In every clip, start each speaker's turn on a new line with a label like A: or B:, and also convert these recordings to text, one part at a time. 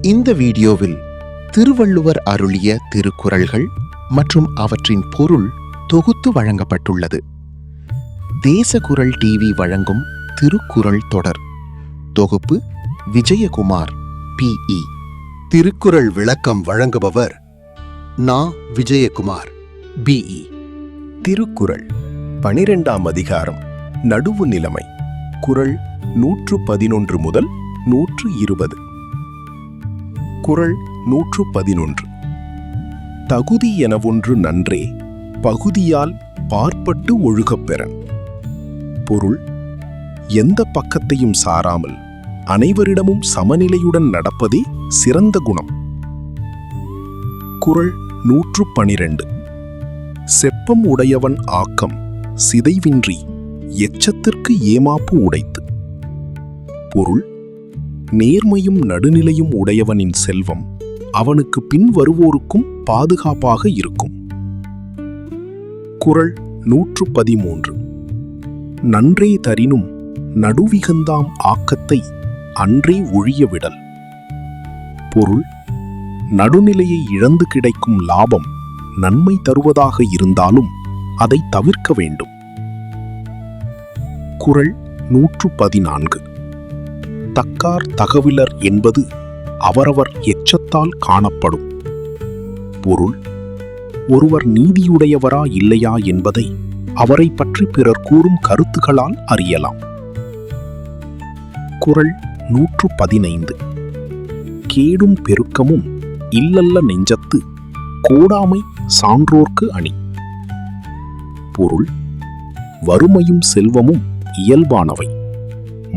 A: இந்த வீடியோவில் திருவள்ளுவர் அருளிய திருக்குறள்கள் மற்றும் அவற்றின் பொருள் தொகுத்து வழங்கப்பட்டுள்ளது. தேசகுரல் டிவி வழங்கும் திருக்குறள் தொடர் தொகுப்பு விஜயகுமார் PE.
B: திருக்குறள் விளக்கம் வழங்குபவர் நா. விஜயகுமார் BE.
C: திருக்குறள் 12ஆம் அதிகாரம் நடுவு நிலைமை. குறள் 111 முதல் 120. குறள் 111. தகுதி எனவொன்று நன்றே, பகுதியால் பார்ப்பட்டு ஒழுகப்பெறன். பொருள்: எந்த பக்கத்தையும் சாராமல் அனைவரிடமும் சமநிலையுடன் நடப்பதே சிறந்த குணம். குறள் 112. செப்பம் உடையவன் ஆக்கம் சிதைவின்றி எச்சத்திற்கு ஏமாப்பு உடைத்து. பொருள்: நேர்மையும் நடுநிலையும் உடையவனின் செல்வம் அவனுக்கு பின் வருவோருக்கும் பாதுகாப்பாக இருக்கும். குறள் 113. நன்றே தரினும் நடுவிகந்தாம் ஆக்கத்தை அன்றே ஒழிய விடல். பொருள்: நடுநிலையை இழந்து கிடைக்கும் லாபம் நன்மை தருவதாக இருந்தாலும் அதை தவிர்க்க வேண்டும். குறள் 114. தக்கார் தகவிலர் என்பது அவரவர் எச்சத்தால் காணப்படும். பொருள்: ஒருவர் நீதியுடையவரா இல்லையா என்பதை அவரை பற்றி பிறர் கூறும் கருத்துக்களால் அறியலாம். குறள் 115. கேடும் பெருக்கமும் இல்லல்ல நெஞ்சத்து கோடாமை சான்றோர்க்கு அணி. பொருள்: வறுமையும் செல்வமும் இயல்பானவை,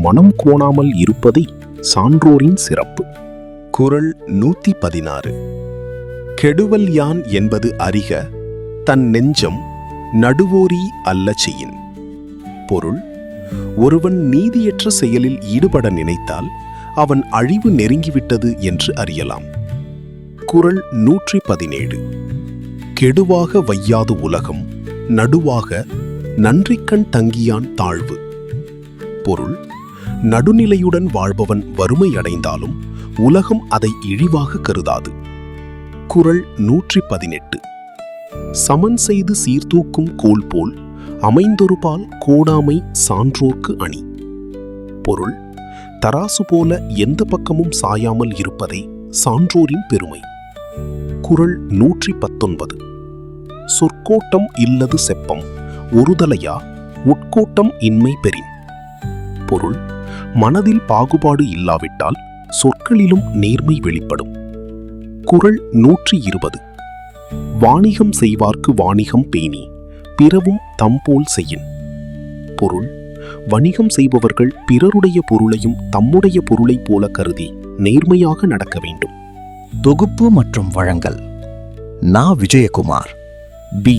C: மனம் கோணாமல் இருப்பதே சான்றோரின் சிறப்பு.
B: குறள் 116. கெடுவல் யான் என்பது அறிக, தன் நெஞ்சம் நடுவோரி அல்ல செய்யின். பொருள்: ஒருவன் நீதியற்ற செயலில் ஈடுபட நினைத்தால் அவன் அழிவு நெருங்கிவிட்டது என்று அறியலாம். குறள் 117. கெடுவாக வையாது உலகம் நடுவாக நன்றிக்கண் தங்கியான் தாழ்வு. பொருள்: நடுநிலையுடன் வாழ்பவன் வறுமை அடைந்தாலும் உலகம் அதை இழிவாக கருதாது. குறள் 118. சமன் செய்து சீர்தூக்கும் கோல் போல் அமைந்தொருபால் கோடாமை சான்றோர்க்கு அணி. பொருள்: தராசு போல எந்த பக்கமும் சாயாமல் இருப்பதே சான்றோரின் பெருமை. குறள் 119. சொற்கோட்டம் இல்லது செப்பம் ஒருதலையா உட்கோட்டம் இன்மை பெறின். பொருள்: மனதில் பாகுபாடு இல்லாவிட்டால் சொற்களிலும் நேர்மை வெளிப்படும். குறள் 120. வாணிகம் செய்வார்க்கு வாணிகம் பேணி பிறவும் தம்போல் செய்யின். பொருள்: வணிகம் செய்பவர்கள் பிறருடைய பொருளையும் தம்முடைய பொருளைப் போல கருதி நேர்மையாக நடக்க வேண்டும்.
A: தொகுப்பு மற்றும் வழங்கல் நா. விஜயகுமார் BE.